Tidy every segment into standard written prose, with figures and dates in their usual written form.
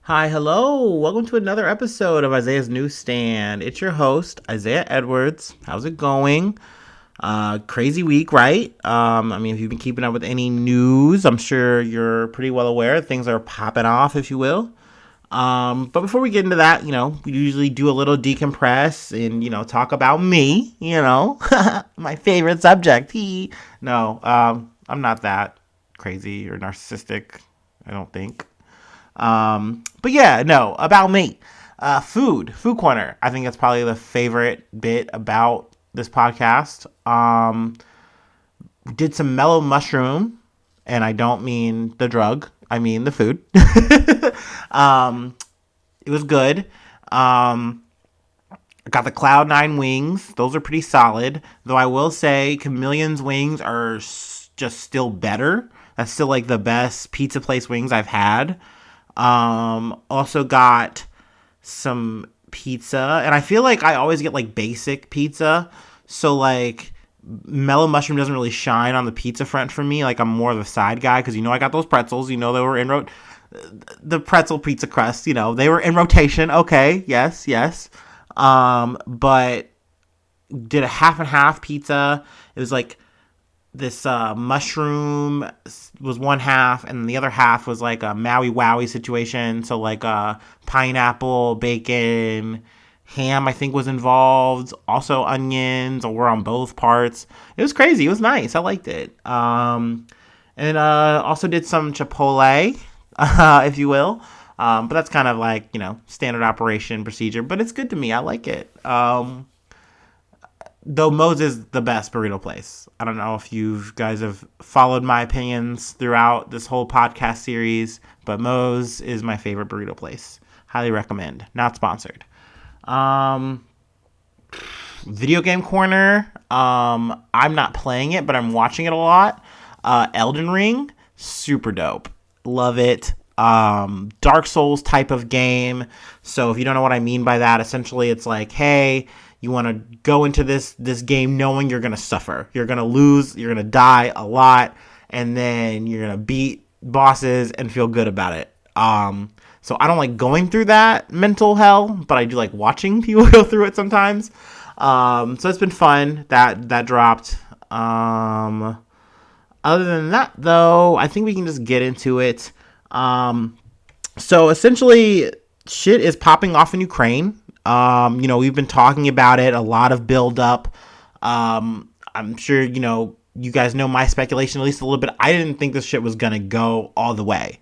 Hi, hello. Welcome to another episode of Isaiah's Newsstand. It's your host, Isaiah Edwards. How's it going? Crazy week, right? If you've been keeping up with any news, I'm sure you're pretty well aware things are popping off, if you will. But before we get into that, we usually do a little decompress and, talk about me, my favorite subject. I'm not that crazy or narcissistic, I don't think. But yeah, no, about me. Food corner. I think that's probably the favorite bit about this podcast. We did some mellow mushroom, and I don't mean the drug. I mean the food. It was good. I got the Cloud9 wings. Those are pretty solid. Though I will say Chameleon's wings are just still better. That's still like the best pizza place wings I've had. Also got some pizza, and I feel like I always get like basic pizza, so like mellow mushroom doesn't really shine on the pizza front for me. Like I'm more of a side guy because I got those pretzels. They were the pretzel pizza crust. They were in rotation. Okay, yes. But did a half and half pizza. It was like this mushroom was one half, and the other half was like a Maui Wowie situation. So like pineapple, bacon, ham I think was involved. Also onions were on both parts. It was crazy. It was nice. I liked it. And also did some Chipotle, if you will. But that's kind of like standard operation procedure. But it's good to me. I like it. Though Moe's is the best burrito place. I don't know if you guys have followed my opinions throughout this whole podcast series, but Moe's is my favorite burrito place. Highly recommend. Not sponsored. Video game corner. I'm not playing it, but I'm watching it a lot. Elden Ring, super dope. Love it. Dark Souls type of game. So if you don't know what I mean by that, essentially it's like, hey, you want to go into this game knowing you're going to suffer. You're going to lose. You're going to die a lot. And then you're going to beat bosses and feel good about it. So I don't like going through that mental hell, but I do like watching people go through it sometimes. So it's been fun. That dropped. Other than that, though, I think we can just get into it. So essentially, shit is popping off in Ukraine. We've been talking about it, a lot of build up. I'm sure, you guys know my speculation at least a little bit. I didn't think this shit was going to go all the way,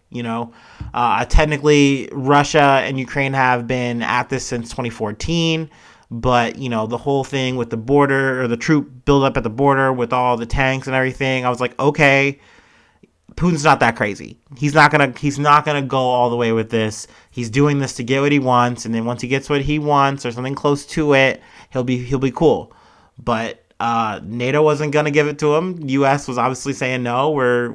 Technically, Russia and Ukraine have been at this since 2014. But, the whole thing with the border or the troop build up at the border with all the tanks and everything, I was like, okay, Putin's not that crazy. He's not gonna go all the way with this. He's doing this to get what he wants, and then once he gets what he wants or something close to it, he'll be cool. But NATO wasn't gonna give it to him. U.S. was obviously saying no. We're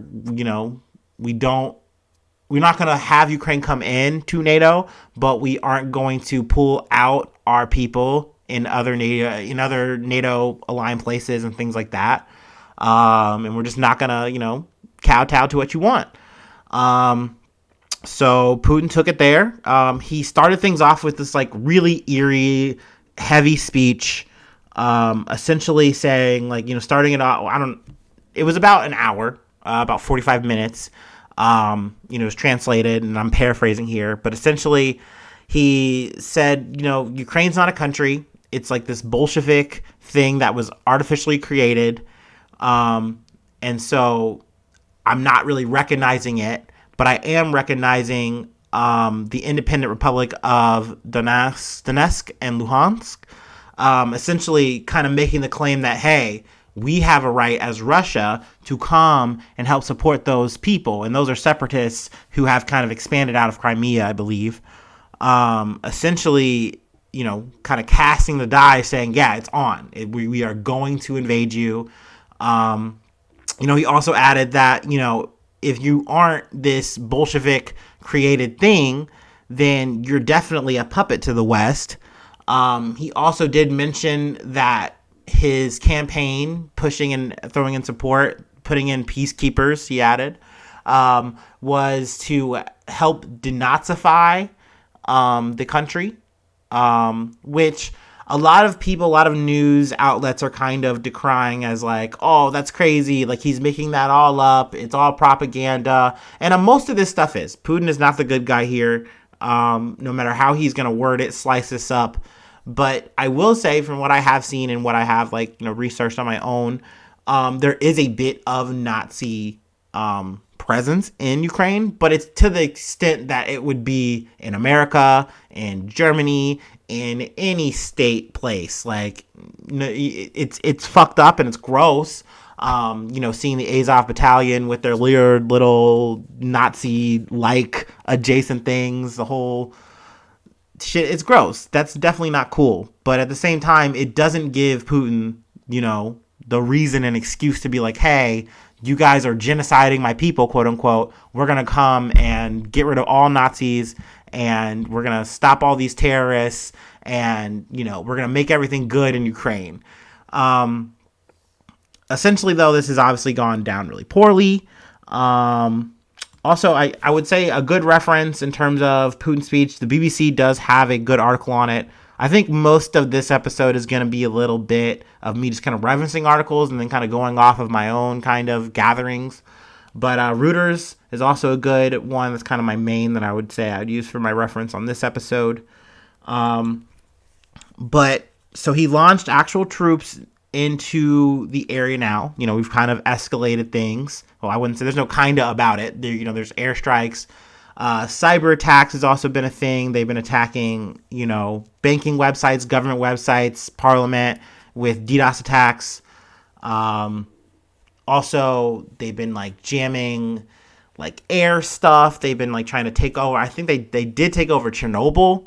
not gonna have Ukraine come in to NATO, but we aren't going to pull out our people in other NATO aligned places and things like that. And we're just not gonna kowtow to what you want. So Putin took it there. He started things off with this like really eerie, heavy speech, essentially saying like, starting it off. It was about an hour, about 45 minutes. It was translated and I'm paraphrasing here, but essentially he said, Ukraine's not a country. It's like this Bolshevik thing that was artificially created. And so I'm not really recognizing it, but I am recognizing the independent republic of Donetsk and Luhansk, essentially kind of making the claim that, hey, we have a right as Russia to come and help support those people. And those are separatists who have kind of expanded out of Crimea, I believe. Essentially, kind of casting the die saying, yeah, it's on. We are going to invade you. He also added that, if you aren't this Bolshevik created thing, then you're definitely a puppet to the West. He also did mention that his campaign pushing and throwing in support, putting in peacekeepers, he added, was to help denazify the country, which a lot of people, a lot of news outlets are kind of decrying as like, oh, that's crazy. Like, he's making that all up. It's all propaganda. And most of this stuff is. Putin is not the good guy here, no matter how he's going to word it, slice this up. But I will say, from what I have seen and what I have, like, researched on my own, there is a bit of Nazi presence in Ukraine, but it's to the extent that it would be in America, in Germany, in any state place. Like, it's fucked up and it's gross. Seeing the Azov battalion with their weird little Nazi-like adjacent things, the whole shit, it's gross. That's definitely not cool. But at the same time, it doesn't give Putin, the reason and excuse to be like, hey, you guys are genociding my people, quote unquote. We're going to come and get rid of all Nazis, and we're going to stop all these terrorists, and, we're going to make everything good in Ukraine. Essentially, though, this has obviously gone down really poorly. Also, I would say a good reference in terms of Putin's speech, the BBC does have a good article on it. I think most of this episode is going to be a little bit of me just kind of referencing articles and then kind of going off of my own kind of gatherings. But Reuters is also a good one. That's kind of my main that I would say I'd use for my reference on this episode. But so he launched actual troops into the area now. We've kind of escalated things. Well, I wouldn't say there's no kinda about it. There's airstrikes. Cyber attacks has also been a thing. They've been attacking, banking websites, government websites, parliament with DDoS attacks. Also, they've been like jamming like air stuff. They've been like trying to take over. I think they did take over Chernobyl.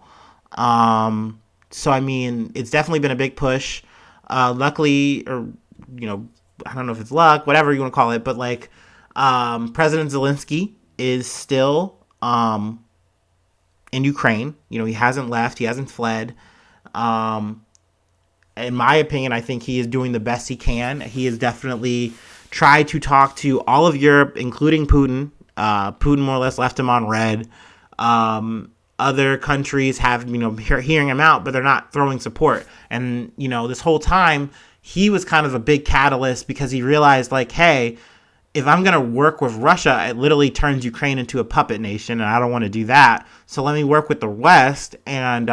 So, I mean, it's definitely been a big push. Luckily, or, I don't know if it's luck, whatever you want to call it, but like President Zelensky is still in Ukraine. He hasn't left. He hasn't fled. In my opinion, I think he is doing the best he can. He has definitely tried to talk to all of Europe, including Putin. Putin more or less left him on red. Other countries have, hearing him out, but they're not throwing support. And, this whole time, he was kind of a big catalyst because he realized, like, hey, if I'm going to work with Russia, it literally turns Ukraine into a puppet nation, and I don't want to do that. So let me work with the West and,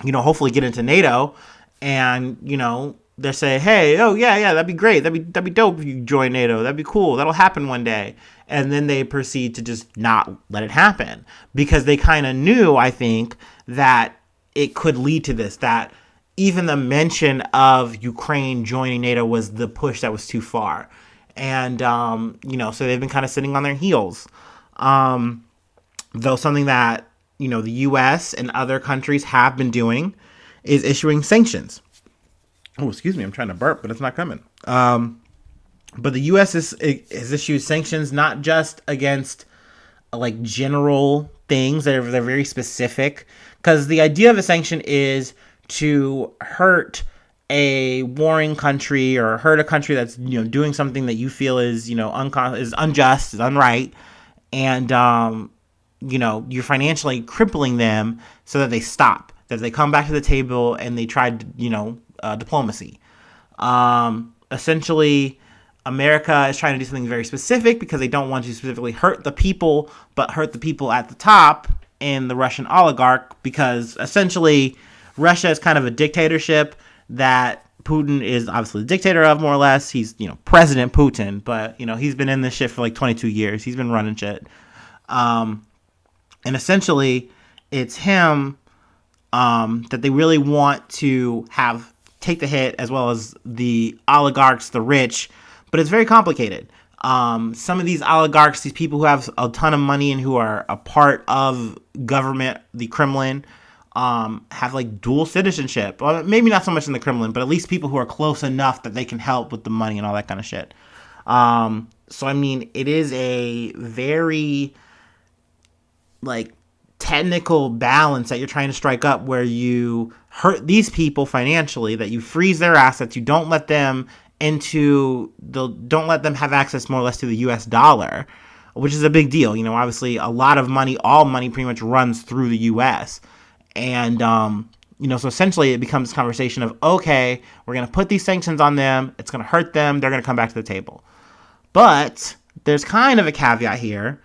hopefully get into NATO. And, they're saying, hey, oh, yeah, that'd be great. That'd be dope if you join NATO. That'd be cool. That'll happen one day. And then they proceed to just not let it happen because they kind of knew, I think, that it could lead to this, that even the mention of Ukraine joining NATO was the push that was too far. And, so they've been kind of sitting on their heels. Though something that, the U.S. and other countries have been doing is issuing sanctions. Oh, excuse me. I'm trying to burp, but it's not coming. But the U.S. has issued sanctions not just against like general things. They're very specific because the idea of a sanction is to hurt a warring country or hurt a country that's doing something that you feel is is unjust, is unright, and you're financially crippling them so that they stop, that they come back to the table and they try diplomacy. Essentially, America is trying to do something very specific because they don't want to specifically hurt the people, but hurt the people at the top and the Russian oligarch, because essentially Russia is kind of a dictatorship that Putin is obviously the dictator of, more or less. He's, President Putin, but, he's been in this shit for like 22 years. He's been running shit. And essentially it's him that they really want to have take the hit, as well as the oligarchs, the rich. But it's very complicated. Some of these oligarchs, these people who have a ton of money and who are a part of government, the Kremlin, have like dual citizenship. Well, maybe not so much in the Kremlin, but at least people who are close enough that they can help with the money and all that kind of shit. So, I mean, it is a very like technical balance that you're trying to strike up where you hurt these people financially, that you freeze their assets, you don't let them have access more or less to the US dollar, which is a big deal. Obviously a lot of money, all money pretty much runs through the U.S. And, so essentially it becomes this conversation of, okay, we're going to put these sanctions on them. It's going to hurt them. They're going to come back to the table. But there's kind of a caveat here,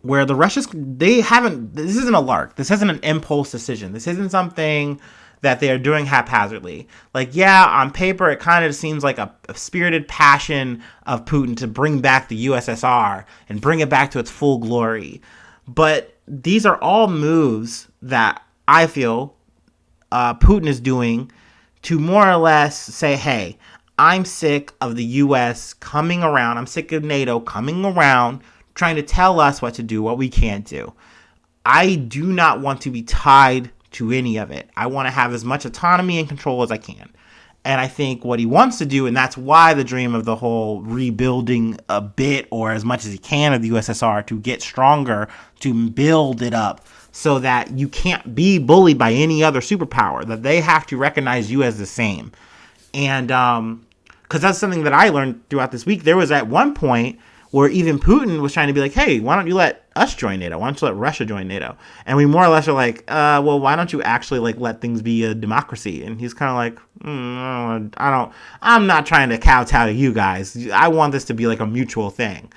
where this isn't a lark. This isn't an impulse decision. This isn't something that they are doing haphazardly. On paper, it kind of seems like a spirited passion of Putin to bring back the USSR and bring it back to its full glory. But these are all moves that I feel Putin is doing to more or less say, hey, I'm sick of the U.S. coming around. I'm sick of NATO coming around, trying to tell us what to do, what we can't do. I do not want to be tied to any of it. I want to have as much autonomy and control as I can. And I think what he wants to do, and that's why the dream of the whole rebuilding a bit or as much as he can of the USSR to get stronger, to build it up so that you can't be bullied by any other superpower, that they have to recognize you as the same. And because that's something that I learned throughout this week. There was at one point where even Putin was trying to be like, hey, why don't you let us join NATO? Why don't you let Russia join NATO? And we more or less are like, well, why don't you actually let things be a democracy? And he's kind of like, I'm not trying to kowtow to you guys. I want this to be a mutual thing.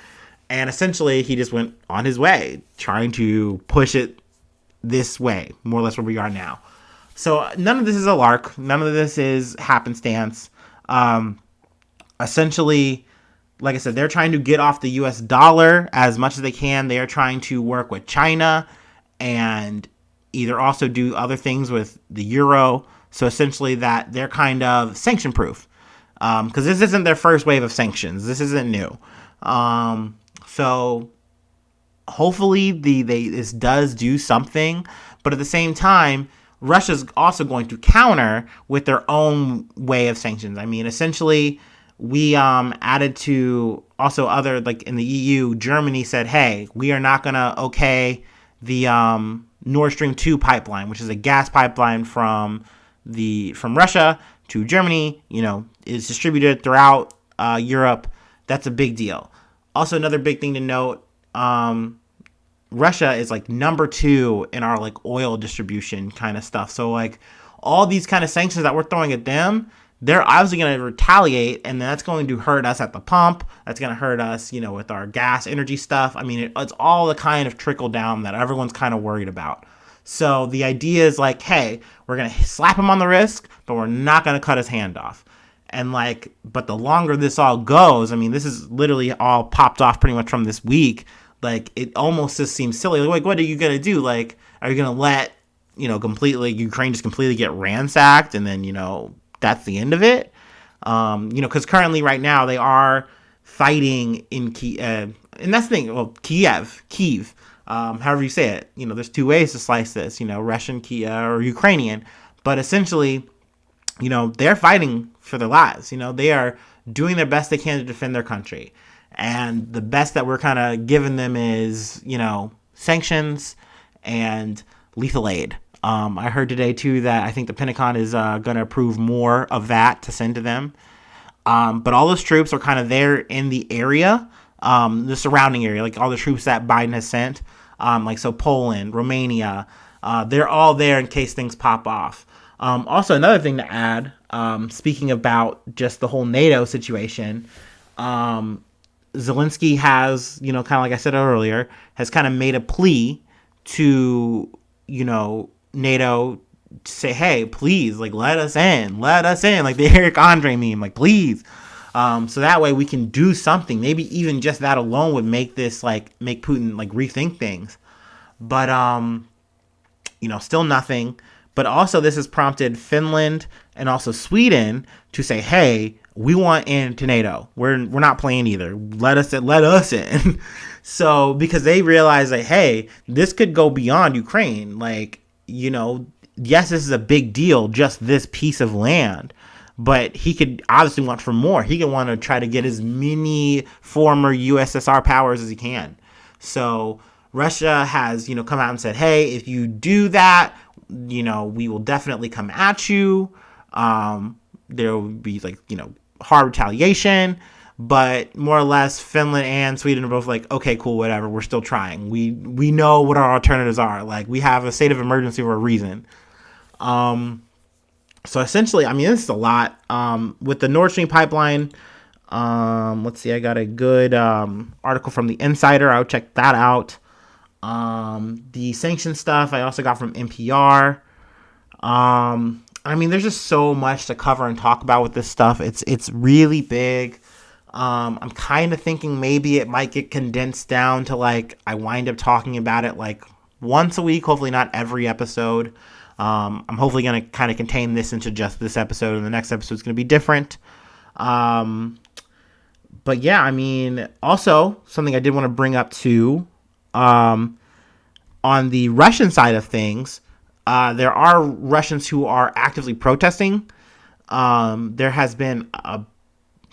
And essentially he just went on his way, trying to push it this way, more or less where we are now. So none of this is a lark. None of this is happenstance. Essentially, like I said, they're trying to get off the U.S. dollar as much as they can. They are trying to work with China and either also do other things with the euro. So essentially that they're kind of sanction proof. Because this isn't their first wave of sanctions. This isn't new. So hopefully this does do something. But at the same time, Russia's also going to counter with their own way of sanctions. I mean, essentially, we added to also other, in the EU, Germany said, hey, we are not going to okay the Nord Stream 2 pipeline, which is a gas pipeline from Russia to Germany, is distributed throughout Europe. That's a big deal. Also, another big thing to note, Russia is number 2 in our oil distribution kind of stuff. So all these kind of sanctions that we're throwing at them, they're obviously going to retaliate, and that's going to hurt us at the pump. That's going to hurt us, with our gas energy stuff. I mean, it's all the kind of trickle down that everyone's kind of worried about. So the idea is hey, we're going to slap him on the wrist, but we're not going to cut his hand off. And but the longer this all goes, I mean, this is literally all popped off pretty much from this week. It almost just seems silly. What are you going to do? Are you going to let, Ukraine just completely get ransacked and then, that's the end of it? Because currently right now they are fighting in Kiev, and that's the thing. Well, Kiev, however you say it. There's two ways to slice this. Russian, Kiev, or Ukrainian, but essentially, they're fighting for their lives. They are doing their best they can to defend their country, and the best that we're kind of giving them is sanctions and lethal aid. I heard today, too, that I think the Pentagon is going to approve more of that to send to them. But all those troops are kind of there in the area, the surrounding area, all the troops that Biden has sent, so Poland, Romania, they're all there in case things pop off. Also, another thing to add, speaking about just the whole NATO situation, Zelensky has, kind of like I said earlier, has kind of made a plea to, NATO say, hey, please, let us in, like the Eric Andre meme, please. So that way we can do something. Maybe even just that alone would make this, make Putin, rethink things. But, still nothing. But also this has prompted Finland and also Sweden to say, hey, we want into NATO. We're not playing either. Let us in. So because they realize hey, this could go beyond Ukraine. Yes, this is a big deal, just this piece of land. But he could obviously want for more. He could want to try to get as many former USSR powers as he can. So Russia has, come out and said, hey, if you do that, we will definitely come at you. There will be hard retaliation. but more or less Finland and Sweden are both like, okay, cool, whatever, we're still trying. We know what our alternatives are. Like, we have a state of emergency for a reason. So essentially, I mean, this is a lot. With the Nord Stream pipeline, let's see, I got a good article from the Insider. I'll check that out. The sanction stuff I also got from NPR. I mean, there's just so much to cover and talk about with this stuff. It's really big. I'm kind of thinking maybe it might get condensed down to, like, I wind up talking about it like once a week, hopefully not every episode. I'm hopefully going to kind of contain this into just this episode, and the next episode is going to be different. But yeah, I mean, also something I did want to bring up too, on the Russian side of things, there are Russians who are actively protesting. There has been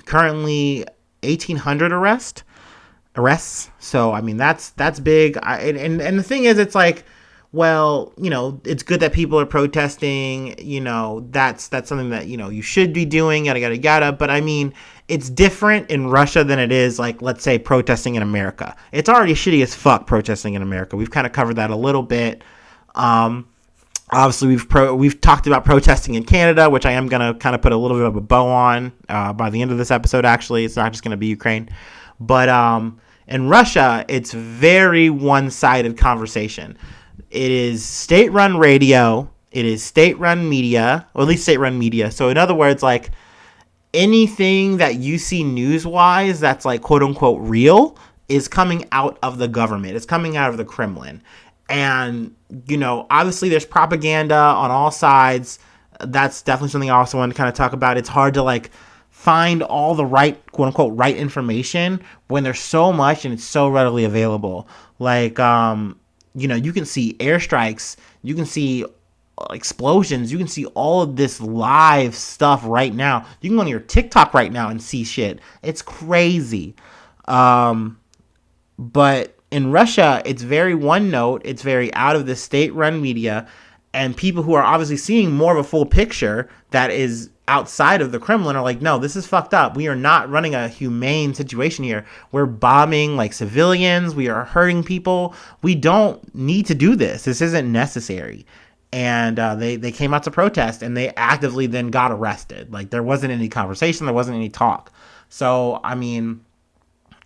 currently 1,800 arrests. So, I mean, that's big. And the thing is, it's like, well, you know, it's good that people are protesting. You know, that's something that, you know, you should be doing, yada, yada, yada. But I mean, it's different in Russia than it is, like, let's say, protesting in America. It's already shitty as fuck protesting in America. We've kind of covered that a little bit. Obviously, we've talked about protesting in Canada, which I am going to kind of put a little bit of a bow on by the end of this episode, actually. It's not just going to be Ukraine. But in Russia, it's very one-sided conversation. It is state-run radio. It is state-run media, or at least state-run media. So in other words, like, anything that you see news-wise that's, like, quote-unquote real is coming out of the government. It's coming out of the Kremlin. And, you know, obviously there's propaganda on all sides. That's definitely something I also want to kind of talk about. It's hard to, like, find all the right, quote-unquote, right information when there's so much and it's so readily available. Like, you know, you can see airstrikes, you can see explosions, you can see all of this live stuff right now. You can go on your TikTok right now and see shit. It's crazy. But in Russia, it's very one note. It's very out of the state-run media, and people who are obviously seeing more of a full picture that is outside of the Kremlin are like, no, this is fucked up. We are not running a humane situation here. We're bombing, like, civilians. We are hurting people. We don't need to do this. This isn't necessary. And they came out to protest, and they actively then got arrested. Like, there wasn't any conversation. There wasn't any talk. So, I mean,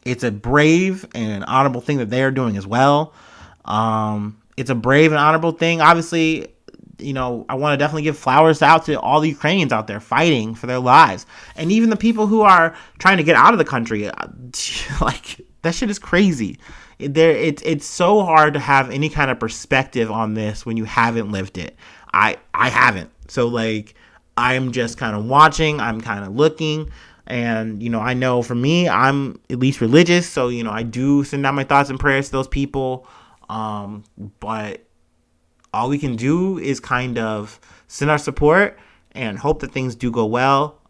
it's a brave and honorable thing that they are doing as well. It's a brave and honorable thing. Obviously, you know, I want to definitely give flowers out to all the Ukrainians out there fighting for their lives. And even the people who are trying to get out of the country. Like, that shit is crazy. It's so hard to have any kind of perspective on this when you haven't lived it. I haven't. So, like, I'm just kind of watching. I'm kind of looking. And, you know, I know for me, I'm at least religious. So, you know, I do send out my thoughts and prayers to those people. But all we can do is kind of send our support and hope that things do go well.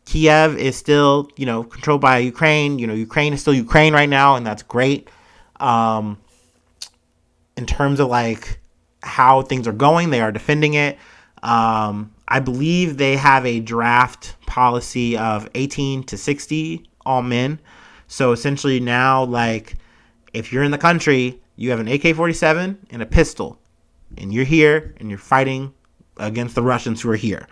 Kiev is still, you know, controlled by Ukraine. You know, Ukraine is still Ukraine right now, and that's great. In terms of, like, how things are going, they are defending it. I believe they have a draft policy of 18 to 60 all men. So essentially now, like, if you're in the country, you have an AK-47 and a pistol, and you're here and you're fighting against the Russians who are here.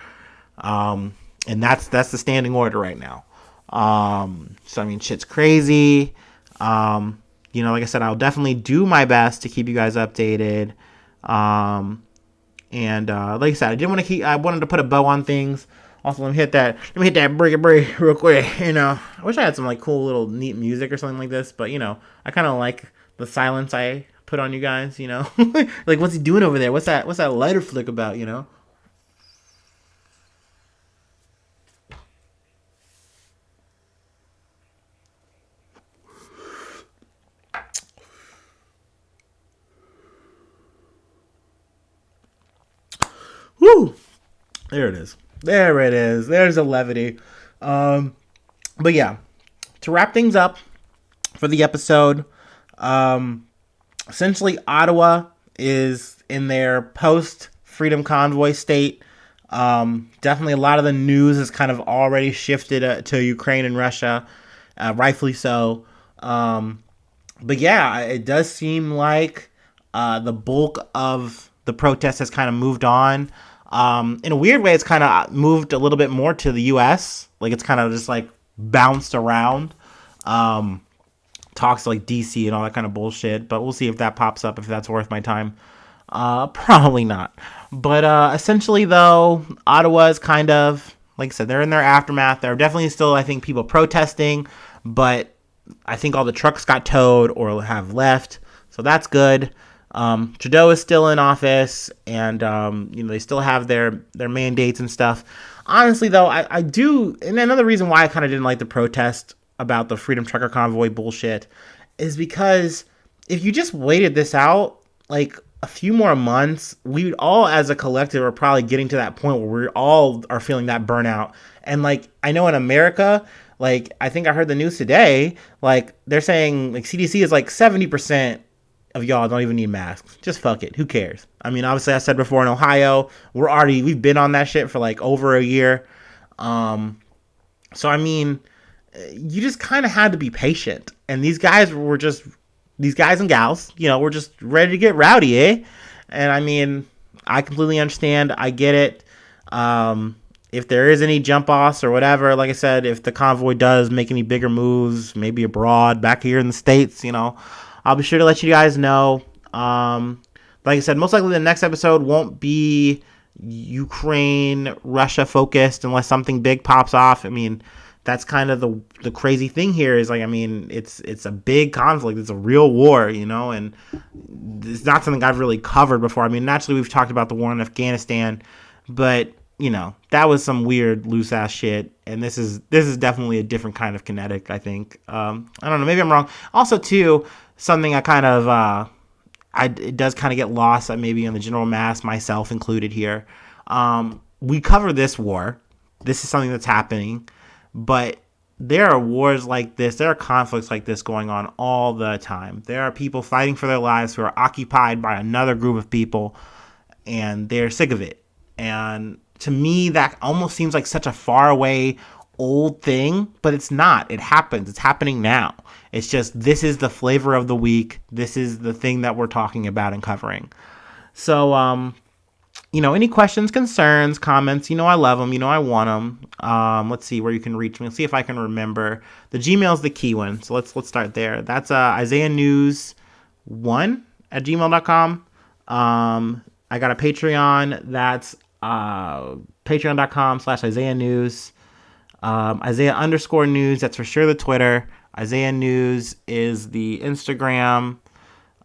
And that's the standing order right now. So, I mean, shit's crazy. You know, like I said, I'll definitely do my best to keep you guys updated. And like I said, I wanted to put a bow on things. Also, let me hit that break real quick. You know, I wish I had some, like, cool little neat music or something like this, but, you know, I kind of like the silence I put on you guys, you know. Like, what's he doing over there? What's that lighter flick about, you know? Woo! There it is. There's a levity. But yeah, to wrap things up for the episode, essentially Ottawa is in their post-freedom convoy state. Definitely a lot of the news has kind of already shifted to Ukraine and Russia. rightfully so. But yeah, it does seem like the bulk of the protest has kind of moved on. In a weird way, it's kind of moved a little bit more to the U.S. Like it's kind of just like bounced around. Talks like DC and all that kind of bullshit. But we'll see if that pops up, if that's worth my time. Probably not. But essentially, though, Ottawa is kind of, like I said, they're in their aftermath. There are definitely still, I think, people protesting, but I think all the trucks got towed or have left, so that's good. Trudeau is still in office, and they still have their mandates and stuff. Honestly, though, I do, and another reason why I kind of didn't like the protest about the Freedom Trucker Convoy bullshit is because if you just waited this out, like a few more months, we all as a collective are probably getting to that point where we all are feeling that burnout. And like, I know in America, like, I think I heard the news today, like, they're saying, like, CDC is like 70% of y'all don't even need masks. Just fuck it. Who cares? I mean, obviously, I said before in Ohio, we've been on that shit for like over a year. So, I mean, you just kind of had to be patient. And these guys and gals, were just ready to get rowdy, eh? And I mean, I completely understand. I get it. If there is any jump offs or whatever, like I said, if the convoy does make any bigger moves, maybe abroad, back here in the States, I'll be sure to let you guys know. Like I said, most likely the next episode won't be Ukraine, Russia focused unless something big pops off. I mean, that's kind of the crazy thing here is, like, I mean, it's a big conflict. It's a real war, and it's not something I've really covered before. I mean, naturally, we've talked about the war in Afghanistan, but that was some weird loose ass shit, and this is definitely a different kind of kinetic, I think. I don't know, maybe I'm wrong. Also, too, something I kind of it does kind of get lost, maybe in the general mass, myself included here. We cover this war. This is something that's happening, but there are wars like this. There are conflicts like this going on all the time. There are people fighting for their lives who are occupied by another group of people, and they're sick of it. And to me, that almost seems like such a far away old thing, but it's not. It happens. It's happening now. It's just, this is the flavor of the week. This is the thing that we're talking about and covering. So, any questions, concerns, comments, I love them. I want them. Let's see where you can reach me. Let's see if I can remember. The Gmail is the key one. So let's start there. That's isaiahnews1@gmail.com. I got a Patreon. That's patreon.com/IsaiahNews. Isaiah_news. That's for sure the Twitter. Isaiah News is the Instagram.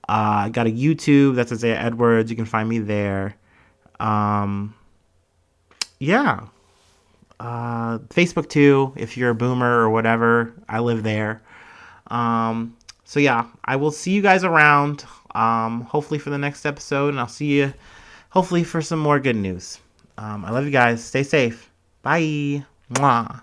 I got a YouTube. That's Isaiah Edwards. You can find me there. Facebook too, if you're a boomer or whatever. I live there. So yeah, I will see you guys around, hopefully for the next episode, and I'll see you hopefully for some more good news. I love you guys. Stay safe. Bye. Mwah.